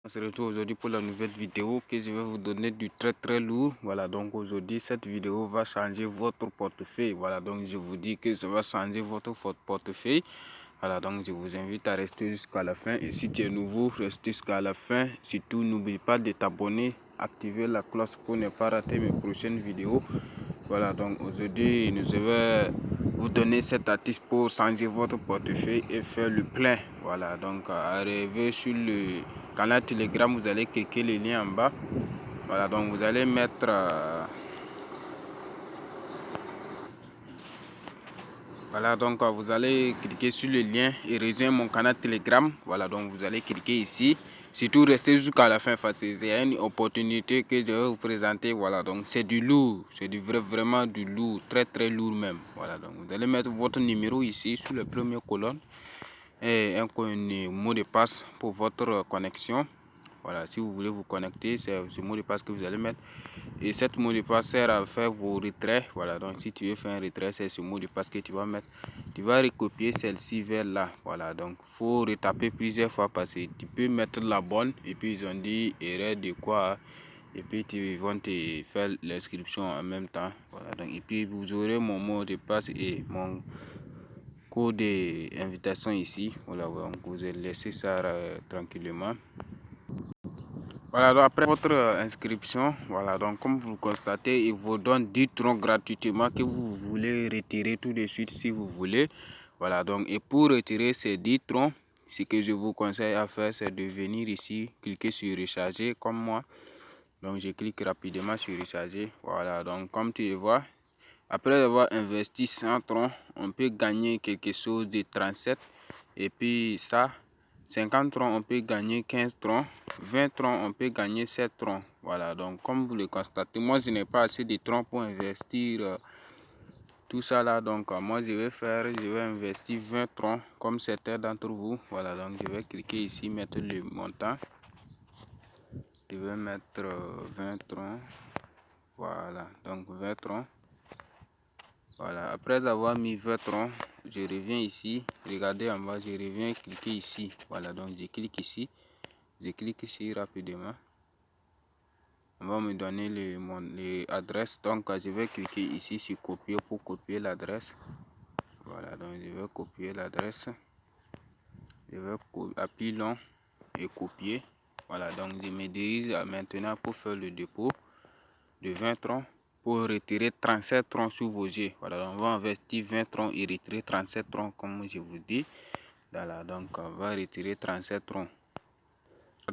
On se retrouve aujourd'hui pour la nouvelle vidéo que je vais vous donner du très lourd. Voilà, donc aujourd'hui cette vidéo va changer votre portefeuille. Voilà, donc je vous dis que ça va changer votre portefeuille. Voilà, donc je vous invite à rester jusqu'à la fin. Et si tu es nouveau, reste jusqu'à la fin. Surtout, n'oublie pas de t'abonner, activer la cloche pour ne pas rater mes prochaines vidéos. Voilà, donc aujourd'hui, nous allons vous donner cet artiste pour changer votre portefeuille et faire le plein. Voilà, donc arrivez sur le canal Telegram, vous allez cliquer les liens en bas. Voilà, donc vous allez mettre voilà, donc vous allez cliquer sur le lien et rejoindre mon canal Telegram. Voilà, donc vous allez cliquer ici. Surtout restez jusqu'à la fin parce que c'est une opportunité que je vais vous présenter. Voilà, donc c'est du lourd, c'est vraiment du lourd, très lourd même. Voilà, donc vous allez mettre votre numéro ici sur la première colonne et un mot de passe pour votre connexion. Voilà, si vous voulez vous connecter, c'est ce mot de passe que vous allez mettre. Et cette mot de passe sert à faire vos retraits. Voilà, donc si tu veux faire un retrait, c'est ce mot de passe que tu vas mettre. Tu vas recopier celle-ci vers là. Voilà, donc il faut retaper plusieurs fois parce que tu peux mettre la bonne et puis ils ont dit erreur de quoi. Et puis ils vont te faire l'inscription en même temps. Voilà, donc et puis vous aurez mon mot de passe et mon code d'invitation ici. Voilà, donc vous allez laisser ça tranquillement. Voilà, donc après votre inscription, voilà, donc comme vous le constatez, il vous donne 10 troncs gratuitement que vous voulez retirer tout de suite si vous voulez. Voilà, donc et pour retirer ces 10 troncs, ce que je vous conseille à faire, c'est de venir ici, cliquer sur recharger comme moi. Donc je clique rapidement sur recharger. Voilà, donc comme tu le vois, après avoir investi 100 troncs, on peut gagner quelque chose de 37. Et puis ça, 50 troncs, on peut gagner 15 troncs. 20 troncs, on peut gagner 7 troncs. Voilà, donc comme vous le constatez, moi je n'ai pas assez de troncs pour investir tout ça là. Donc moi je vais investir 20 troncs comme certains d'entre vous. Voilà, donc je vais cliquer ici, mettre le montant. Je vais mettre 20 troncs. Voilà, donc 20 troncs. Voilà, après avoir mis 20 troncs, je reviens ici, regardez en bas, je reviens cliquer ici. Voilà, donc je clique ici rapidement. On va me donner l'adresse, donc je vais cliquer ici sur copier pour copier l'adresse. Voilà, donc je vais copier l'adresse. Je vais appuyer long et copier. Voilà, donc je me dirige maintenant pour faire le dépôt de 20 troncs. Pour retirer 37 troncs sur vos yeux. Voilà, donc on va investir 20 troncs et retirer 37 troncs comme je vous dis. Voilà, donc on va retirer 37 troncs.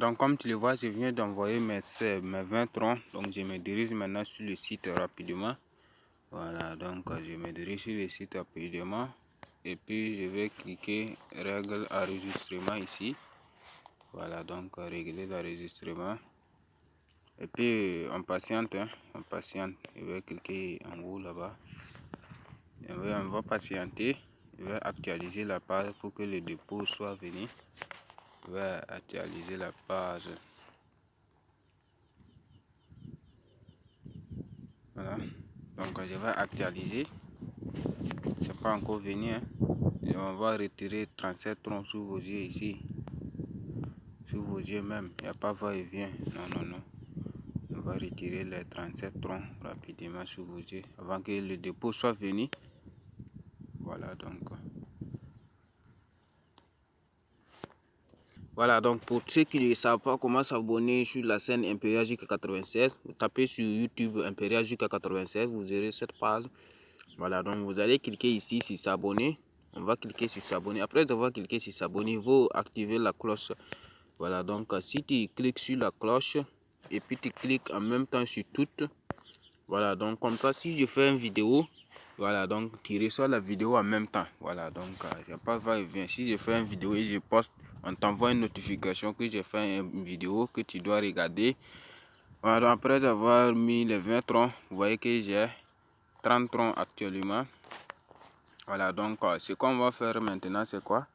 Donc comme tu le vois, je viens d'envoyer mes 20 troncs. Donc je me dirige maintenant sur le site rapidement. Voilà, donc je me dirige sur le site rapidement. Et puis je vais cliquer règle enregistrement ici. Voilà, donc régler l'enregistrement. Et puis on patiente, hein, on patiente. Je vais cliquer en haut là-bas. On va patienter. Je vais actualiser la page pour que le dépôt soit venu. Je vais actualiser la page. Voilà. Donc je vais actualiser. C'est pas encore venu. Hein. Et on va retirer 37 troncs sous vos yeux ici. Sous vos yeux même. Il n'y a pas va-et-vient. Non. On va retirer les 37 troncs rapidement sous vos yeux avant que le dépôt soit venu. Voilà donc. Voilà donc pour ceux qui ne savent pas comment s'abonner sur la chaîne Imperial JK96, vous tapez sur YouTube Imperial JK96, vous aurez cette page. Voilà donc vous allez cliquer ici sur s'abonner. On va cliquer sur s'abonner. Après avoir cliqué sur s'abonner, vous activez la cloche. Voilà donc si tu cliques sur la cloche et puis tu cliques en même temps sur toutes. Voilà donc comme ça si je fais une vidéo, voilà donc tu reçois la vidéo en même temps. Voilà donc il n'y a pas va-et-vient. Si je fais une vidéo et je poste, on t'envoie une notification que j'ai fait une vidéo que tu dois regarder. Voilà, donc après avoir mis les 20 troncs, vous voyez que j'ai 30 troncs actuellement. Voilà donc ce qu'on va faire maintenant c'est quoi?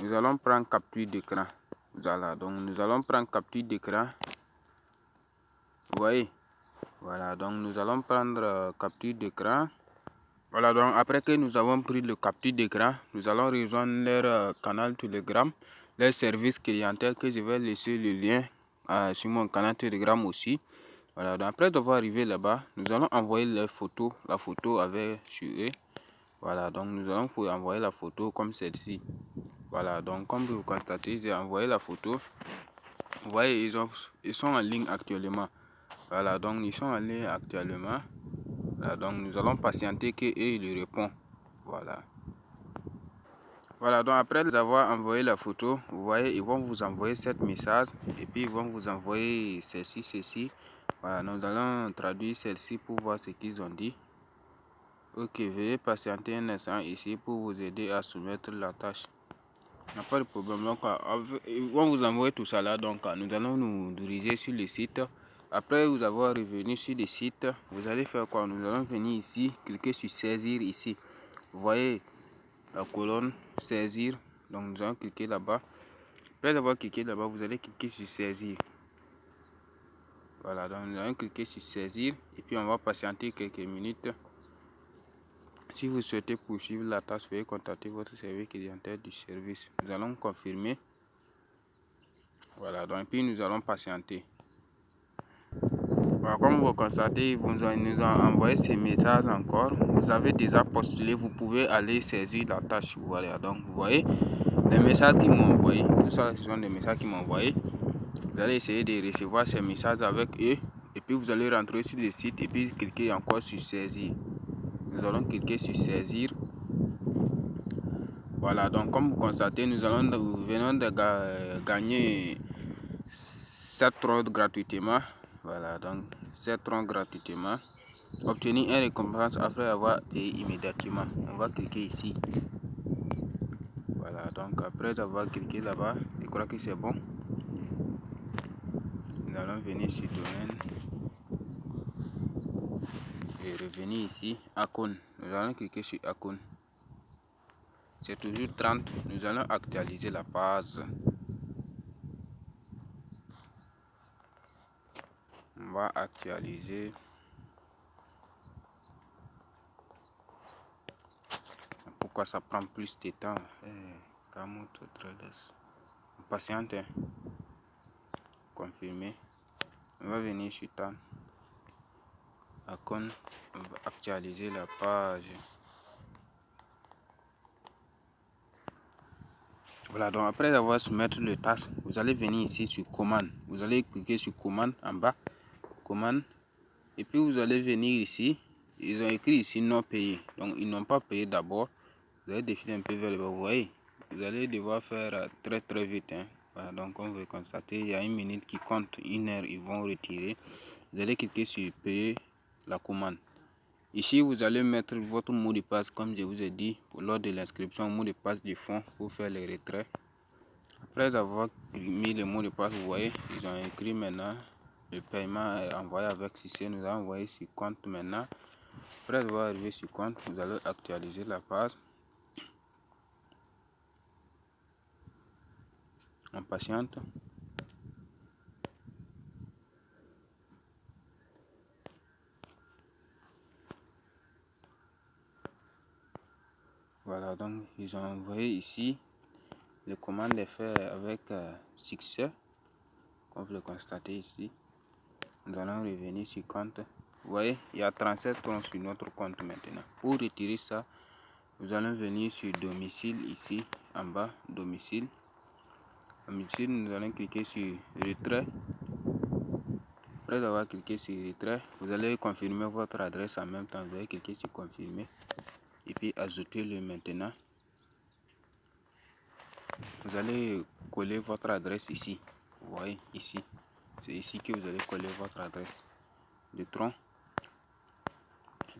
Nous allons prendre capture d'écran. Voilà donc nous allons prendre capture d'écran. Vous voyez? Voilà donc nous allons prendre capture d'écran. Voilà donc après que nous avons pris le capture d'écran, nous allons rejoindre leur canal Telegram. les services clientèle, que je vais laisser le lien sur mon canal Telegram aussi. Voilà, donc après avoir arrivé là-bas, nous allons envoyer la photo avec sur eux. Voilà, donc nous allons envoyer la photo comme celle-ci. Voilà, donc comme vous constatez, j'ai envoyé la photo. Vous voyez, ils sont en ligne actuellement. Voilà, donc ils sont en ligne actuellement. Voilà, donc nous allons patienter qu'eux ils répondent. Voilà. Voilà, donc après avoir envoyé la photo, vous voyez, ils vont vous envoyer 7 messages et puis ils vont vous envoyer ceci. Voilà, nous allons traduire celle-ci pour voir ce qu'ils ont dit. Ok, veuillez patienter un instant ici pour vous aider à soumettre la tâche. Il n'y a pas de problème. Donc, ils vont vous envoyer tout ça là. Donc, nous allons nous diriger sur le site. Après vous avoir revenu sur le site, vous allez faire quoi? Nous allons venir ici, cliquer sur saisir ici. Vous voyez la colonne saisir. Donc, nous allons cliquer là-bas. Après avoir cliqué là-bas, vous allez cliquer sur saisir. Voilà, donc nous allons cliquer sur saisir. Et puis, on va patienter quelques minutes. Si vous souhaitez poursuivre la tâche, veuillez contacter votre service clientèle du service. Nous allons confirmer. Voilà, donc puis nous allons patienter. Voilà, comme vous constatez, ils nous ont envoyé ces messages encore. Vous avez déjà postulé, vous pouvez aller saisir la tâche. Voilà, donc vous voyez les messages qu'ils m'ont envoyé. Tout ça, ce sont des messages qu'ils m'ont envoyé. Vous allez essayer de recevoir ces messages avec eux. Et puis vous allez rentrer sur le site et puis cliquer encore sur saisir. Nous allons cliquer sur saisir. Voilà, donc comme vous constatez, nous venons de gagner 7 troncs gratuitement. Voilà, donc 7 troncs gratuitement. Obtenir une récompense après avoir payé immédiatement. On va cliquer ici. Voilà, donc après avoir cliqué là-bas, je crois que c'est bon. Nous allons venir sur domaine et revenir ici. Icône. Nous allons cliquer sur icône. C'est toujours 30. Nous allons actualiser la page. On va actualiser. Pourquoi ça prend plus de temps? Patiente. Confirmer. On va venir sur temps. Icône. On va actualiser la page. Voilà, donc après avoir soumettre le task, vous allez venir ici sur commande. Vous allez cliquer sur commande en bas. Commande. Et puis vous allez venir ici. Ils ont écrit ici non payé. Donc ils n'ont pas payé d'abord. Vous allez défiler un peu vers le bas. Vous voyez, vous allez devoir faire très vite. Hein. Voilà, donc comme vous constatez, il y a une minute qui compte, 1 heure, ils vont retirer. Vous allez cliquer sur payer la commande. Ici, vous allez mettre votre mot de passe, comme je vous ai dit, lors de l'inscription, mot de passe du fonds pour faire les retraits. Après avoir mis le mot de passe, vous voyez, ils ont écrit maintenant, le paiement est envoyé avec succès. Nous allons envoyer sur compte maintenant. Après avoir arrivé sur compte, vous allez actualiser la page. On patiente. Voilà, donc ils ont envoyé ici. Le commande est fait avec succès, comme vous le constatez ici. Nous allons revenir sur compte. Vous voyez, il y a 37 troncs sur notre compte maintenant. Pour retirer ça, nous allons venir sur domicile ici, en bas, domicile. Domicile, nous allons cliquer sur retrait. Après avoir cliqué sur retrait, vous allez confirmer votre adresse en même temps. Vous allez cliquer sur confirmer et puis ajouter le maintenant. Vous allez coller votre adresse ici. Vous voyez ici. C'est ici que vous allez coller votre adresse de tronc.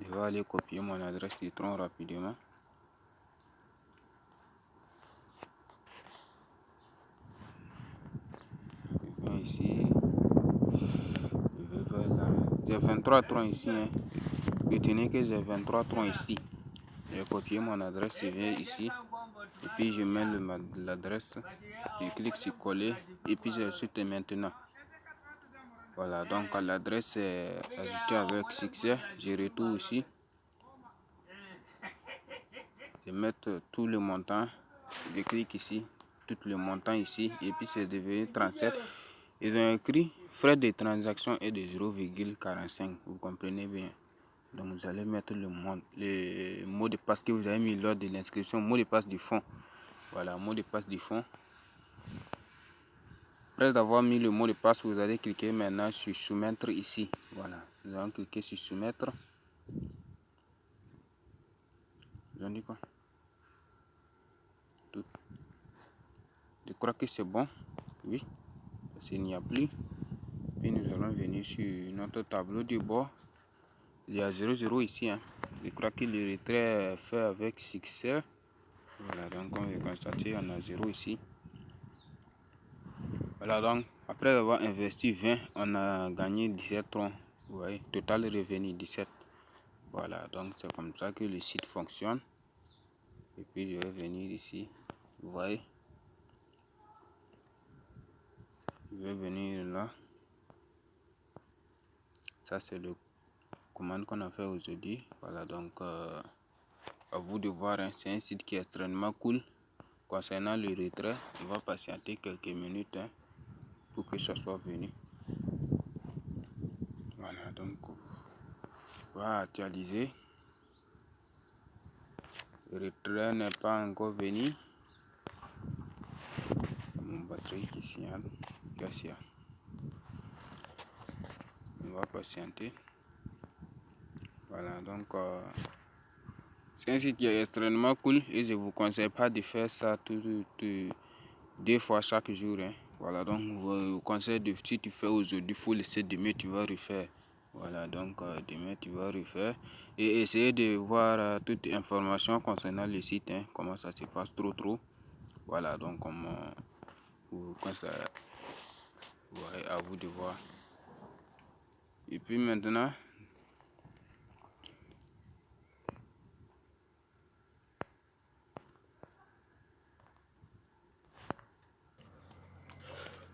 Je vais aller copier mon adresse de tronc rapidement. Je viens ici. Je vais vers là. J'ai 23 troncs ici. Hein. Retenez que j'ai 23 troncs ici. Je vais copier mon adresse. Je viens ici. Et puis je mets l'adresse. Je clique sur coller. Et puis j'ajoute maintenant. Voilà, donc l'adresse est ajoutée avec succès. Je retourne ici. Je mets tout le montant. Je clique ici. tout le montant ici. Et puis c'est devenu 37. Ils ont écrit frais de transaction est de 0,45. Vous comprenez bien. Donc vous allez mettre le mot de passe que vous avez mis lors de l'inscription, mot de passe du fonds. Voilà, mot de passe du fonds. Après avoir mis le mot de passe, vous allez cliquer maintenant sur soumettre ici. Voilà, nous allons cliquer sur soumettre. J'en dis quoi? Tout. Je crois que c'est bon. Oui, parce qu'il n'y a plus. Puis nous allons venir sur notre tableau de bord. Il y a 0,0 ici. Hein. Je crois que le retrait est fait avec succès. Voilà, donc comme vous constatez, on a 0 ici. Voilà, donc après avoir investi 20, on a gagné 17 troncs. Vous voyez, total revenu 17. Voilà, donc c'est comme ça que le site fonctionne. Et puis je vais venir ici. Vous voyez, je vais venir là. Ça c'est le commande qu'on a fait aujourd'hui. Voilà, donc à vous de voir. Hein. C'est un site qui est extrêmement cool. Concernant le retrait, on va patienter quelques minutes pour que ça soit venu. Voilà, donc on va actualiser. Le retrait n'est pas encore venu. Mon batterie qui signale. On va patienter. Voilà, donc c'est un site qui est extrêmement cool et je vous conseille pas de faire ça deux fois chaque jour. Hein. Voilà, donc je vous conseille de, si tu fais aujourd'hui, il faut laisser demain, tu vas refaire. Voilà, donc demain tu vas refaire et essayer de voir toute information concernant le site, hein, comment ça se passe trop. Voilà, donc comme vous conseille, ouais, à vous de voir. Et puis maintenant,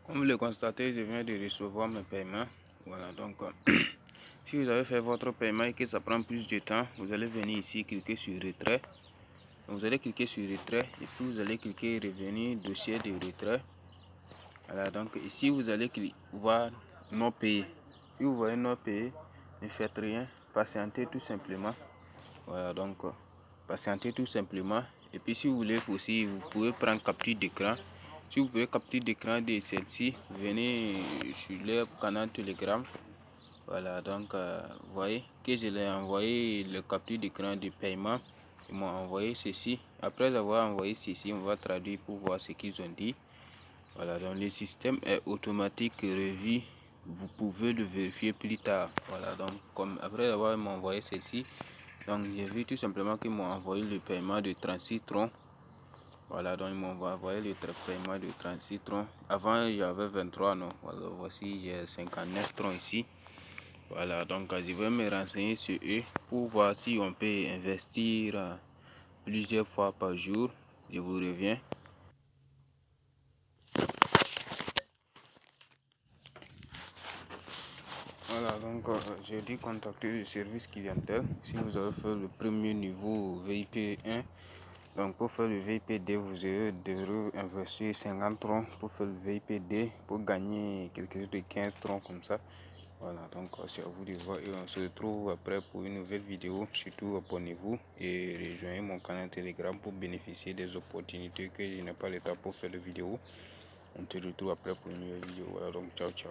comme vous le constatez, je viens de recevoir mes paiements. Voilà, donc si vous avez fait votre paiement et que ça prend plus de temps, vous allez venir ici, cliquer sur retrait. Vous allez cliquer sur retrait et puis vous allez cliquer revenir dossier de retrait. Voilà, donc ici vous allez voir non payé. Si vous voyez non payé, ne faites rien, patientez tout simplement. Voilà, donc patientez tout simplement. Et puis si vous voulez aussi, vous pouvez prendre capture d'écran. Si vous pouvez capture d'écran de celle-ci, venez sur le canal Telegram. Voilà, donc vous voyez que je l'ai envoyé le capture d'écran de paiement. Ils m'ont envoyé ceci. Après avoir envoyé ceci, on va traduire pour voir ce qu'ils ont dit. Voilà, donc le système est automatique revu. Vous pouvez le vérifier plus tard. Voilà, donc comme après avoir envoyé ceci, donc j'ai vu tout simplement qu'ils m'ont envoyé le paiement de 36 troncs. Voilà, donc ils m'ont envoyé le paiement de 36 troncs. Avant il y avait 23, non. Voilà, voici j'ai 59 troncs ici. Voilà, donc je vais me renseigner sur eux pour voir si on peut investir plusieurs fois par jour. Je vous reviens. Voilà, donc j'ai dû contacter le service clientèle. Si vous avez fait le premier niveau VIP 1, donc pour faire le VIP 2, vous devrez investir 50 troncs pour faire le VIP 2 pour gagner quelque chose de 15 troncs comme ça. Voilà, donc c'est à vous de voir et on se retrouve après pour une nouvelle vidéo. Surtout abonnez-vous et rejoignez mon canal Telegram pour bénéficier des opportunités que je n'ai pas le temps pour faire de vidéos. On se retrouve après pour une nouvelle vidéo. Voilà, donc ciao.